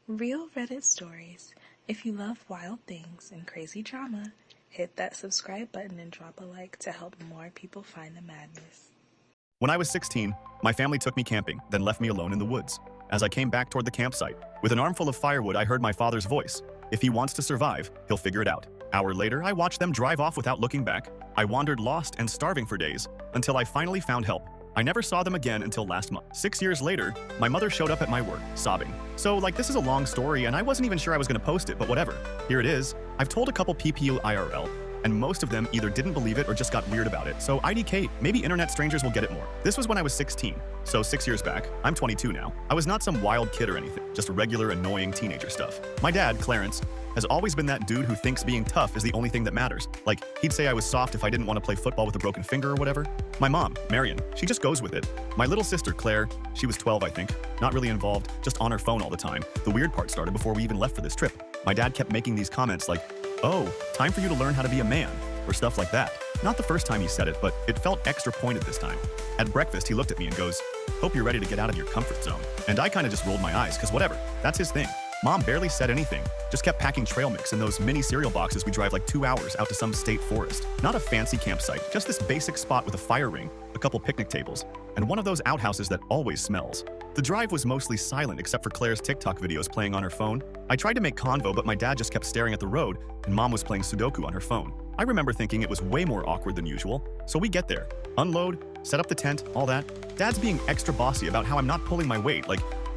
Real Reddit stories. If you love wild things and crazy drama, hit that subscribe button and drop a like to help more people find the madness. When I was 16, my family took me camping, then left me alone in the woods. As I came back toward the campsite, with an armful of firewood, I heard my father's voice. If he wants to survive, he'll figure it out. Hour later, I watched them drive off without looking back. I wandered lost and starving for days, until I finally found help. I never saw them again until last month. 6 years later, my mother showed up at my work, sobbing. So, this is a long story, and I wasn't even sure I was gonna post it, but whatever. Here it is. I've told a couple PPU IRL, and most of them either didn't believe it or just got weird about it, so IDK, maybe internet strangers will get it more. This was when I was 16, so 6 years back. I'm 22 now. I was not some wild kid or anything, just regular annoying teenager stuff. My dad, Clarence, has always been that dude who thinks being tough is the only thing that matters. He'd say I was soft if I didn't want to play football with a broken finger or whatever. My mom, Marion, she just goes with it. My little sister, Claire, she was 12, I think. Not really involved, just on her phone all the time. The weird part started before we even left for this trip. My dad kept making these comments like, "Oh, time for you to learn how to be a man," or stuff like that. Not the first time he said it, but it felt extra pointed this time. At breakfast, he looked at me and goes, "Hope you're ready to get out of your comfort zone." And I kinda just rolled my eyes, cause whatever, that's his thing. Mom barely said anything, just kept packing trail mix in those mini cereal boxes we drive 2 hours out to some state forest. Not a fancy campsite, just this basic spot with a fire ring, a couple picnic tables, and one of those outhouses that always smells. The drive was mostly silent except for Claire's TikTok videos playing on her phone. I tried to make convo, but my dad just kept staring at the road, and Mom was playing Sudoku on her phone. I remember thinking it was way more awkward than usual, so we get there, unload, set up the tent, all that. Dad's being extra bossy about how I'm not pulling my weight,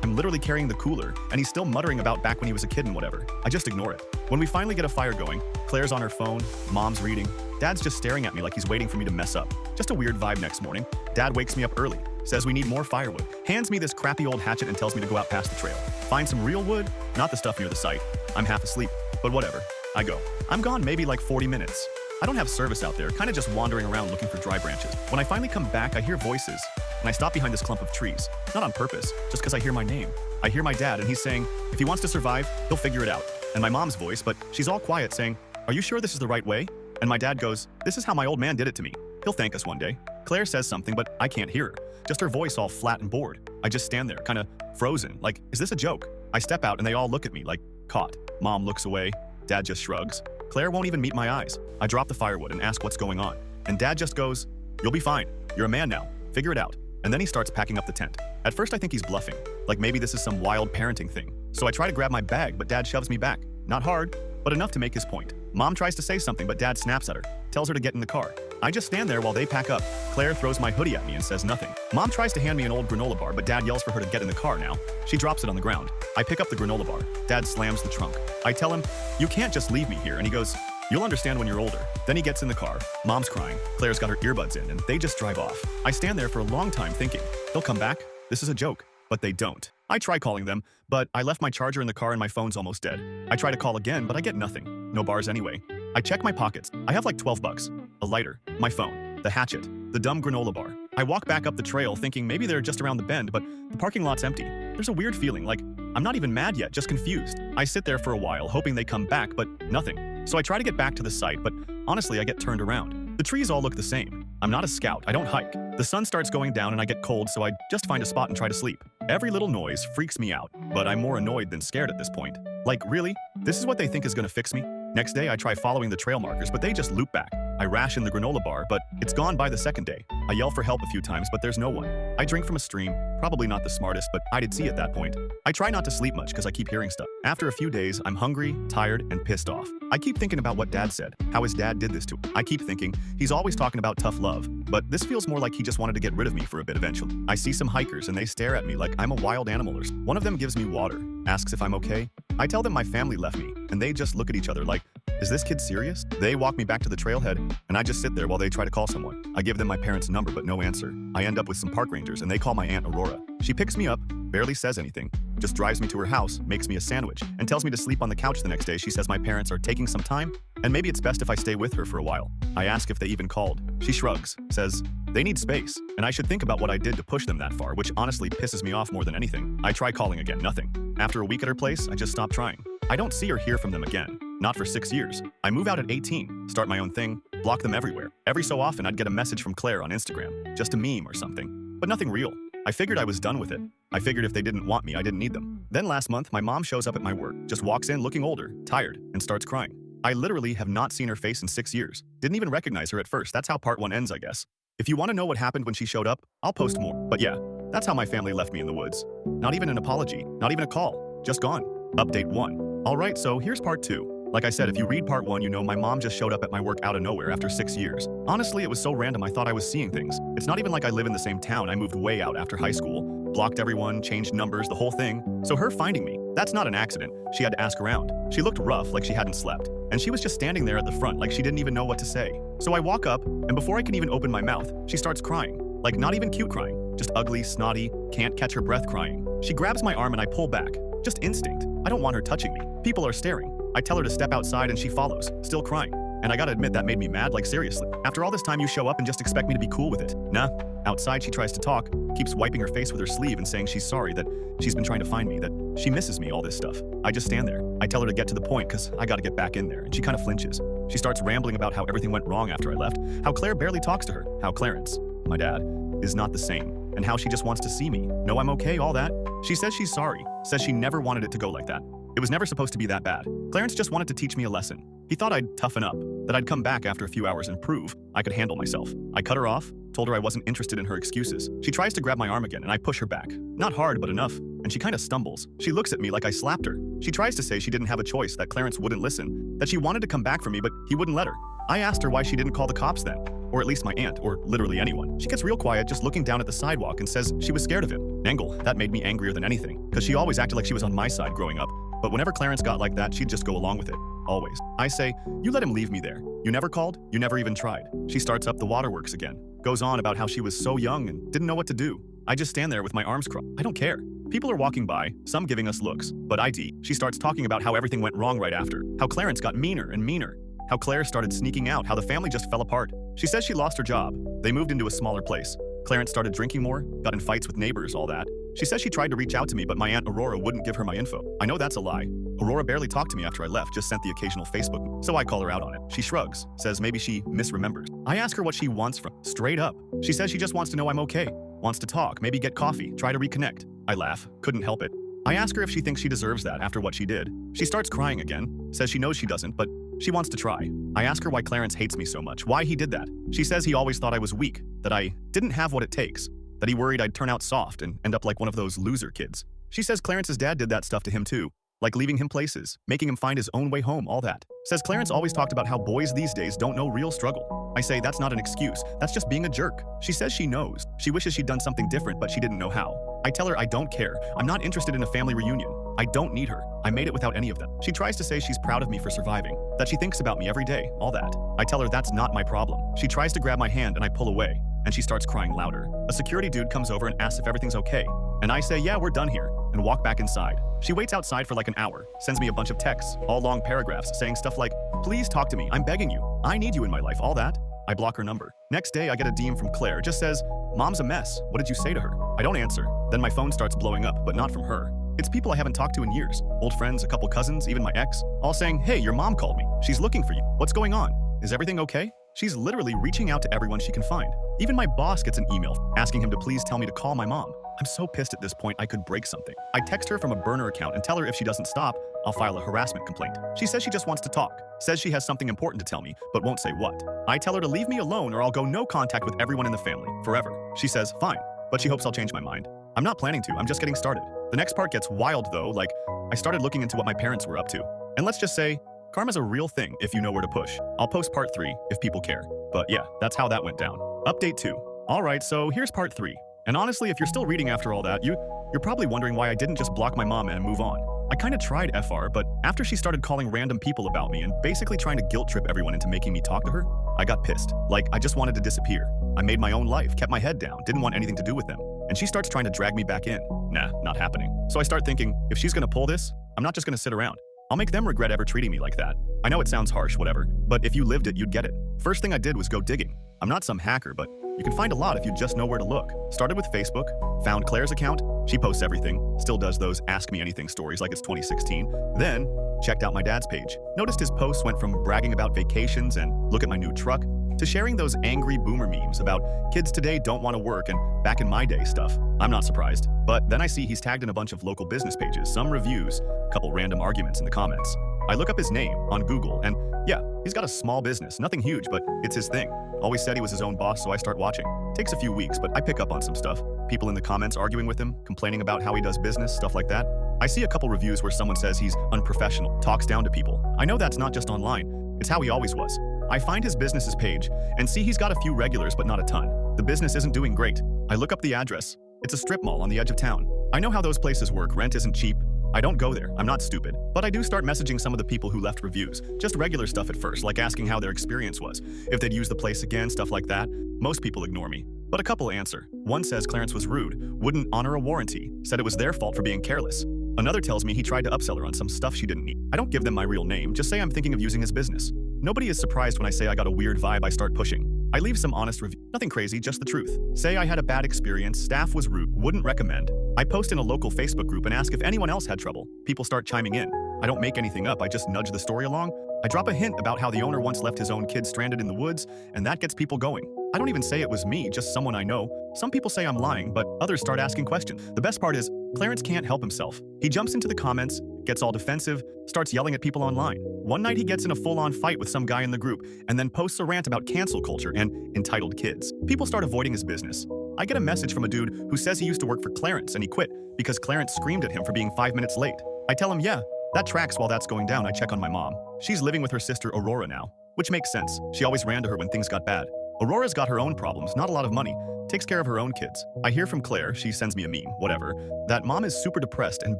I'm literally carrying the cooler, and he's still muttering about back when he was a kid and whatever. I just ignore it. When we finally get a fire going, Claire's on her phone, Mom's reading, Dad's just staring at me like he's waiting for me to mess up. Just a weird vibe next morning. Dad wakes me up early, says we need more firewood, hands me this crappy old hatchet and tells me to go out past the trail. Find some real wood, not the stuff near the site. I'm half asleep, but whatever. I go. I'm gone maybe 40 minutes. I don't have service out there, kinda just wandering around looking for dry branches. When I finally come back, I hear voices, and I stop behind this clump of trees. Not on purpose, just because I hear my name. I hear my dad, and he's saying, if he wants to survive, he'll figure it out. And my mom's voice, but she's all quiet, saying, "Are you sure this is the right way?" And my dad goes, "This is how my old man did it to me. He'll thank us one day." Claire says something, but I can't hear her. Just her voice all flat and bored. I just stand there, kinda frozen, is this a joke? I step out, and they all look at me, caught. Mom looks away. Dad just shrugs. Claire won't even meet my eyes. I drop the firewood and ask what's going on. And Dad just goes, "You'll be fine. You're a man now. Figure it out." And then he starts packing up the tent. At first I think he's bluffing, maybe this is some wild parenting thing. So I try to grab my bag, but Dad shoves me back. Not hard, but enough to make his point. Mom tries to say something, but Dad snaps at her, tells her to get in the car. I just stand there while they pack up. Claire throws my hoodie at me and says nothing. Mom tries to hand me an old granola bar, but Dad yells for her to get in the car now. She drops it on the ground. I pick up the granola bar. Dad slams the trunk. I tell him, "You can't just leave me here," and he goes, "You'll understand when you're older." Then he gets in the car. Mom's crying. Claire's got her earbuds in, and they just drive off. I stand there for a long time thinking, they'll come back? This is a joke. But they don't. I try calling them, but I left my charger in the car and my phone's almost dead. I try to call again, but I get nothing. No bars anyway. I check my pockets. I have 12 bucks. A lighter, my phone, the hatchet, the dumb granola bar. I walk back up the trail thinking maybe they're just around the bend, but the parking lot's empty. There's a weird feeling, I'm not even mad yet, just confused. I sit there for a while, hoping they come back, but nothing. So I try to get back to the site, but honestly, I get turned around. The trees all look the same. I'm not a scout, I don't hike. The sun starts going down and I get cold, so I just find a spot and try to sleep. Every little noise freaks me out, but I'm more annoyed than scared at this point. Really? This is what they think is gonna fix me? Next day, I try following the trail markers, but they just loop back. I ration the granola bar, but it's gone by the second day. I yell for help a few times, but there's no one. I drink from a stream, probably not the smartest, but I did see at that point. I try not to sleep much because I keep hearing stuff. After a few days, I'm hungry, tired, and pissed off. I keep thinking about what Dad said, how his dad did this to him. I keep thinking, he's always talking about tough love, but this feels more like he just wanted to get rid of me for a bit eventually. I see some hikers and they stare at me like I'm a wild animal or something. One of them gives me water, asks if I'm okay. I tell them my family left me, and they just look at each other like, is this kid serious? They walk me back to the trailhead, and I just sit there while they try to call someone. I give them my parents' number, but no answer. I end up with some park rangers, and they call my Aunt Aurora. She picks me up, barely says anything, just drives me to her house, makes me a sandwich, and tells me to sleep on the couch the next day. She says my parents are taking some time, and maybe it's best if I stay with her for a while. I ask if they even called. She shrugs, says, they need space, and I should think about what I did to push them that far, which honestly pisses me off more than anything. I try calling again, nothing. After a week at her place, I just stop trying. I don't see or hear from them again. Not for 6 years. I move out at 18, start my own thing, block them everywhere. Every so often I'd get a message from Claire on Instagram, just a meme or something, but nothing real. I figured I was done with it. I figured if they didn't want me, I didn't need them. Then last month, my mom shows up at my work, just walks in looking older, tired, and starts crying. I literally have not seen her face in 6 years. Didn't even recognize her at first. That's how part 1 ends, I guess. If you want to know what happened when she showed up, I'll post more. But yeah, that's how my family left me in the woods. Not even an apology, not even a call, just gone. Update 1. Alright, so here's part 2. Like I said, if you read part 1, you know my mom just showed up at my work out of nowhere after 6 years. Honestly, it was so random I thought I was seeing things. It's not even like I live in the same town. I moved way out after high school, blocked everyone, changed numbers, the whole thing. So her finding me, that's not an accident. She had to ask around. She looked rough, like she hadn't slept. And she was just standing there at the front like she didn't even know what to say. So I walk up, and before I can even open my mouth, she starts crying. Like not even cute crying, just ugly, snotty, can't catch her breath crying. She grabs my arm and I pull back. Just instinct. I don't want her touching me. People are staring. I tell her to step outside and she follows, still crying. And I gotta admit that made me mad, like seriously. After all this time you show up and just expect me to be cool with it. Nah. Outside she tries to talk, keeps wiping her face with her sleeve and saying she's sorry, that she's been trying to find me, that she misses me, all this stuff. I just stand there. I tell her to get to the point cause I gotta get back in there, and she kinda flinches. She starts rambling about how everything went wrong after I left, how Claire barely talks to her, how Clarence, my dad, is not the same, and how she just wants to see me. No, I'm okay, all that. She says she's sorry, says she never wanted it to go like that. It was never supposed to be that bad. Clarence just wanted to teach me a lesson. He thought I'd toughen up, that I'd come back after a few hours and prove I could handle myself. I cut her off, told her I wasn't interested in her excuses. She tries to grab my arm again and I push her back. Not hard, but enough. And she kinda stumbles. She looks at me like I slapped her. She tries to say she didn't have a choice, that Clarence wouldn't listen, that she wanted to come back for me, but he wouldn't let her. I asked her why she didn't call the cops then, or at least my aunt, or literally anyone. She gets real quiet, just looking down at the sidewalk and says she was scared of him. Nangle, that made me angrier than anything, because she always acted like she was on my side growing up. But whenever Clarence got like that, she'd just go along with it. Always. I say, you let him leave me there. You never called? You never even tried. She starts up the waterworks again. Goes on about how she was so young and didn't know what to do. I just stand there with my arms crossed. I don't care. People are walking by, some giving us looks. But she starts talking about how everything went wrong right after. How Clarence got meaner and meaner. How Claire started sneaking out, how the family just fell apart. She says she lost her job. They moved into a smaller place. Clarence started drinking more, got in fights with neighbors, all that. She says she tried to reach out to me, but my Aunt Aurora wouldn't give her my info. I know that's a lie. Aurora barely talked to me after I left, just sent the occasional Facebook, so I call her out on it. She shrugs, says maybe she misremembers. I ask her what she wants from, straight up. She says she just wants to know I'm okay, wants to talk, maybe get coffee, try to reconnect. I laugh, couldn't help it. I ask her if she thinks she deserves that after what she did. She starts crying again, says she knows she doesn't, but she wants to try. I ask her why Clarence hates me so much, why he did that. She says he always thought I was weak, that I didn't have what it takes, that he worried I'd turn out soft and end up like one of those loser kids. She says Clarence's dad did that stuff to him too, like leaving him places, making him find his own way home, all that. Says Clarence always talked about how boys these days don't know real struggle. I say that's not an excuse, that's just being a jerk. She says she knows. She wishes she'd done something different, but she didn't know how. I tell her I don't care. I'm not interested in a family reunion. I don't need her. I made it without any of them. She tries to say she's proud of me for surviving, that she thinks about me every day, all that. I tell her that's not my problem. She tries to grab my hand and I pull away, and she starts crying louder. A security dude comes over and asks if everything's okay, and I say, yeah, we're done here, and walk back inside. She waits outside for like an hour, sends me a bunch of texts, all long paragraphs, saying stuff like, please talk to me, I'm begging you, I need you in my life, all that. I block her number. Next day, I get a DM from Claire, just says, Mom's a mess, what did you say to her? I don't answer. Then my phone starts blowing up, but not from her. It's people I haven't talked to in years. Old friends, a couple cousins, even my ex, all saying, hey, your mom called me. She's looking for you. What's going on? Is everything okay? She's literally reaching out to everyone she can find. Even my boss gets an email asking him to please tell me to call my mom. I'm so pissed at this point I could break something. I text her from a burner account and tell her if she doesn't stop, I'll file a harassment complaint. She says she just wants to talk, says she has something important to tell me, but won't say what. I tell her to leave me alone or I'll go no contact with everyone in the family, forever. She says, fine, but she hopes I'll change my mind. I'm not planning to, I'm just getting started. The next part gets wild though, like I started looking into what my parents were up to. And let's just say, karma's a real thing if you know where to push. I'll post part 3 if people care. But yeah, that's how that went down. Update 2. Alright, so here's part 3. And honestly, if you're still reading after all that, you're probably wondering why I didn't just block my mom and move on. I kinda tried FR, but after she started calling random people about me and basically trying to guilt trip everyone into making me talk to her, I got pissed. Like, I just wanted to disappear. I made my own life, kept my head down, didn't want anything to do with them. And she starts trying to drag me back in. Nah, not happening. So I start thinking, if she's gonna pull this, I'm not just gonna sit around. I'll make them regret ever treating me like that. I know it sounds harsh, whatever, but if you lived it, you'd get it. First thing I did was go digging. I'm not some hacker, but you can find a lot if you just know where to look. Started with Facebook, found Claire's account, she posts everything, still does those Ask Me Anything stories like it's 2016. Then, checked out my dad's page. Noticed his posts went from bragging about vacations and look at my new truck, to sharing those angry boomer memes about kids today don't want to work and back in my day stuff. I'm not surprised. But then I see he's tagged in a bunch of local business pages, some reviews, a couple random arguments in the comments. I look up his name on Google and yeah, he's got a small business, nothing huge, but it's his thing. Always said he was his own boss, so I start watching. Takes a few weeks, but I pick up on some stuff. People in the comments arguing with him, complaining about how he does business, stuff like that. I see a couple reviews where someone says he's unprofessional, talks down to people. I know that's not just online, it's how he always was. I find his business's page and see he's got a few regulars but not a ton. The business isn't doing great. I look up the address. It's a strip mall on the edge of town. I know how those places work, rent isn't cheap. I don't go there, I'm not stupid. But I do start messaging some of the people who left reviews. Just regular stuff at first, like asking how their experience was, if they'd use the place again, stuff like that. Most people ignore me, but a couple answer. One says Clarence was rude, wouldn't honor a warranty, said it was their fault for being careless. Another tells me he tried to upsell her on some stuff she didn't need. I don't give them my real name, just say I'm thinking of using his business. Nobody is surprised when I say I got a weird vibe I start pushing. I leave some honest review, nothing crazy, just the truth. Say I had a bad experience, staff was rude, wouldn't recommend. I post in a local Facebook group and ask if anyone else had trouble. People start chiming in. I don't make anything up, I just nudge the story along. I drop a hint about how the owner once left his own kid stranded in the woods, and that gets people going. I don't even say it was me, just someone I know. Some people say I'm lying, but others start asking questions. The best part is, Clarence can't help himself. He jumps into the comments, gets all defensive, starts yelling at people online. One night he gets in a full-on fight with some guy in the group, and then posts a rant about cancel culture and entitled kids. People start avoiding his business. I get a message from a dude who says he used to work for Clarence and he quit because Clarence screamed at him for being 5 minutes late. I tell him, yeah, that tracks. While that's going down, I check on my mom. She's living with her sister Aurora now, which makes sense. She always ran to her when things got bad. Aurora's got her own problems, not a lot of money, takes care of her own kids. I hear from Claire, she sends me a meme, whatever, that mom is super depressed and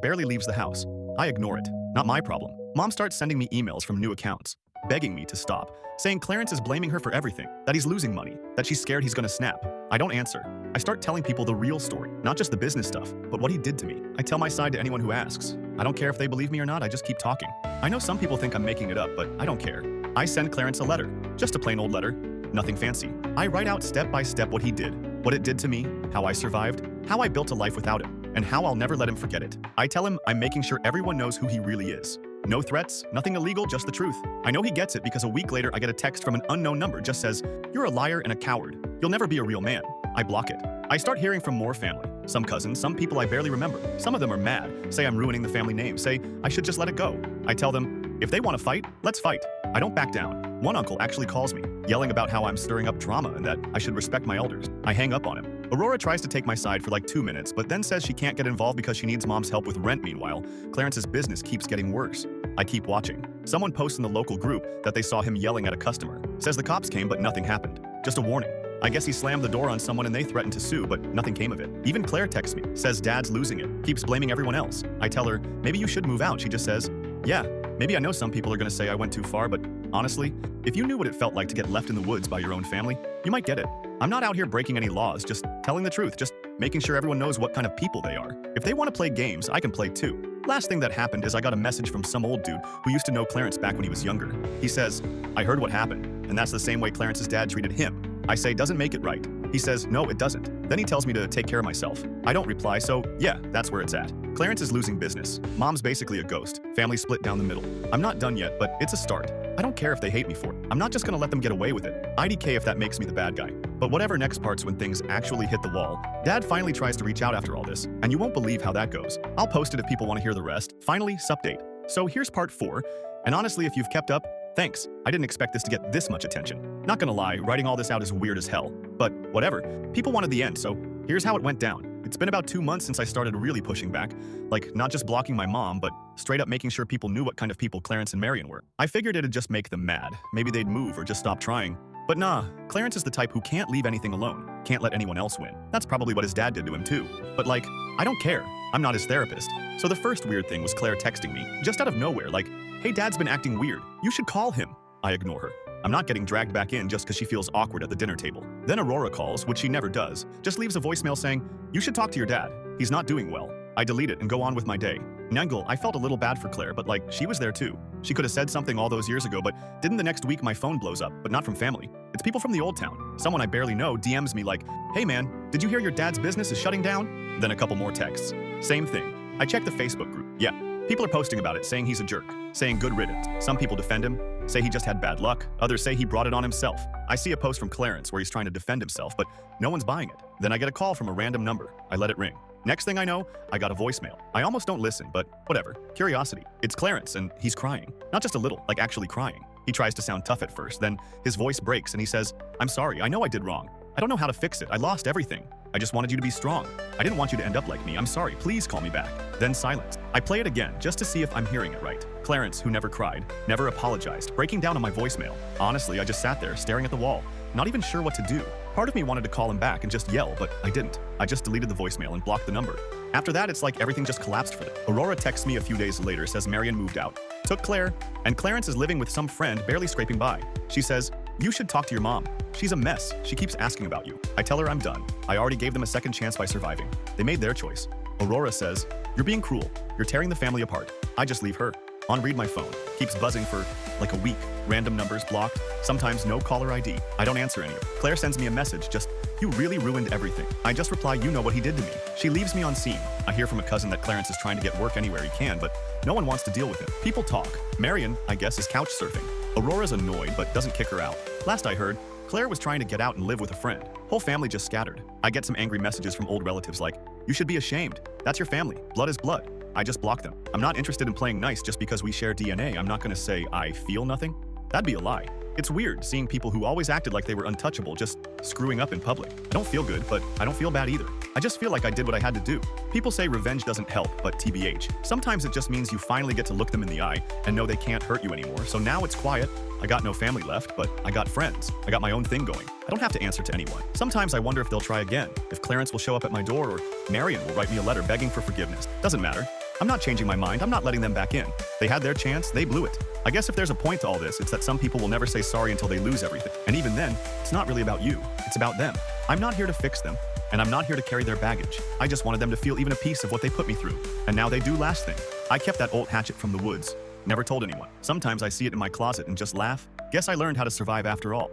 barely leaves the house. I ignore it. Not my problem. Mom starts sending me emails from new accounts, begging me to stop, saying Clarence is blaming her for everything, that he's losing money, that she's scared he's gonna snap. I don't answer. I start telling people the real story, not just the business stuff, but what he did to me. I tell my side to anyone who asks. I don't care if they believe me or not, I just keep talking. I know some people think I'm making it up, but I don't care. I send Clarence a letter, just a plain old letter, nothing fancy. I write out step by step what he did, what it did to me, how I survived, how I built a life without him, and how I'll never let him forget it. I tell him I'm making sure everyone knows who he really is. No threats, nothing illegal, just the truth. I know he gets it because a week later I get a text from an unknown number, just says, "You're a liar and a coward. You'll never be a real man." I block it. I start hearing from more family. Some cousins, some people I barely remember. Some of them are mad, say I'm ruining the family name, say I should just let it go. I tell them, if they want to fight, let's fight. I don't back down. One uncle actually calls me, yelling about how I'm stirring up drama and that I should respect my elders. I hang up on him. Aurora tries to take my side for like 2 minutes, but then says she can't get involved because she needs mom's help with rent. Meanwhile, Clarence's business keeps getting worse. I keep watching. Someone posts in the local group that they saw him yelling at a customer. Says the cops came, but nothing happened. Just a warning. I guess he slammed the door on someone and they threatened to sue, but nothing came of it. Even Claire texts me, says dad's losing it, keeps blaming everyone else. I tell her, maybe you should move out. She just says, yeah, maybe I know some people are gonna say I went too far, but honestly, if you knew what it felt like to get left in the woods by your own family, you might get it. I'm not out here breaking any laws, just telling the truth, just making sure everyone knows what kind of people they are. If they want to play games, I can play too. Last thing that happened is I got a message from some old dude who used to know Clarence back when he was younger. He says, I heard what happened, and that's the same way Clarence's dad treated him. I say, doesn't make it right. He says, no, it doesn't. Then he tells me to take care of myself. I don't reply, so yeah, that's where it's at. Clarence is losing business. Mom's basically a ghost. Family split down the middle. I'm not done yet, but it's a start. I don't care if they hate me for it. I'm not just gonna let them get away with it. IDK if that makes me the bad guy. But whatever next part's when things actually hit the wall. Dad finally tries to reach out after all this, and you won't believe how that goes. I'll post it if people want to hear the rest. Finally, supdate. So here's part 4, and honestly, if you've kept up, thanks. I didn't expect this to get this much attention. Not gonna lie, writing all this out is weird as hell. But whatever, people wanted the end, so here's how it went down. It's been about 2 months since I started really pushing back. Like, not just blocking my mom, but straight up making sure people knew what kind of people Clarence and Marion were. I figured it'd just make them mad. Maybe they'd move or just stop trying. But nah, Clarence is the type who can't leave anything alone, can't let anyone else win. That's probably what his dad did to him too. But like, I don't care. I'm not his therapist. So the first weird thing was Claire texting me, just out of nowhere, like, hey, dad's been acting weird. You should call him. I ignore her. I'm not getting dragged back in just because she feels awkward at the dinner table. Then Aurora calls, which she never does, just leaves a voicemail saying, you should talk to your dad. He's not doing well. I delete it and go on with my day. Nangle, I felt a little bad for Claire, but like, she was there too. She could have said something all those years ago, but didn't the next week my phone blows up, but not from family. It's people from the old town. Someone I barely know DMs me like, hey man, did you hear your dad's business is shutting down? Then a couple more texts. Same thing. I check the Facebook group. Yeah, People are posting about it, saying he's a jerk, saying good riddance. Some people defend him, say he just had bad luck. Others say he brought it on himself. I see a post from Clarence where he's trying to defend himself, but no one's buying it. Then I get a call from a random number. I let it ring. Next thing I know, I got a voicemail. I almost don't listen, but whatever. Curiosity. It's Clarence, and he's crying. Not just a little, like actually crying. He tries to sound tough at first, then his voice breaks and he says, "I'm sorry, I know I did wrong. I don't know how to fix it. I lost everything. I just wanted you to be strong. I didn't want you to end up like me. I'm sorry. Please call me back." Then silence. I play it again just to see if I'm hearing it right. Clarence, who never cried, never apologized, breaking down on my voicemail. Honestly, I just sat there staring at the wall, not even sure what to do. Part of me wanted to call him back and just yell, but I didn't. I just deleted the voicemail and blocked the number. After that, it's like everything just collapsed for them. Aurora texts me a few days later, says Marion moved out, took Claire, and Clarence is living with some friend barely scraping by. She says, "You should talk to your mom. She's a mess. She keeps asking about you." I tell her I'm done. I already gave them a second chance by surviving. They made their choice. Aurora says, "You're being cruel. You're tearing the family apart." I just leave her. On read my phone. Keeps buzzing for like a week. Random numbers blocked. Sometimes no caller ID. I don't answer any of it. Claire sends me a message just, "You really ruined everything." I just reply, "You know what he did to me." She leaves me on scene. I hear from a cousin that Clarence is trying to get work anywhere he can, but no one wants to deal with him. People talk. Marion, I guess, is couch surfing. Aurora's annoyed, but doesn't kick her out. Last I heard, Claire was trying to get out and live with a friend. Whole family just scattered. I get some angry messages from old relatives like, "You should be ashamed. That's your family. Blood is blood." I just block them. I'm not interested in playing nice just because we share DNA. I'm not going to say I feel nothing. That'd be a lie. It's weird seeing people who always acted like they were untouchable just screwing up in public. I don't feel good, but I don't feel bad either. I just feel like I did what I had to do. People say revenge doesn't help, but TBH. Sometimes it just means you finally get to look them in the eye and know they can't hurt you anymore. So now it's quiet. I got no family left, but I got friends. I got my own thing going. I don't have to answer to anyone. Sometimes I wonder if they'll try again, if Clarence will show up at my door or Marion will write me a letter begging for forgiveness. Doesn't matter. I'm not changing my mind. I'm not letting them back in. They had their chance. They blew it. I guess if there's a point to all this, it's that some people will never say sorry until they lose everything. And even then, it's not really about you. It's about them. I'm not here to fix them, and I'm not here to carry their baggage. I just wanted them to feel even a piece of what they put me through. And now they do last thing. I kept that old hatchet from the woods. Never told anyone. Sometimes I see it in my closet and just laugh. Guess I learned how to survive after all.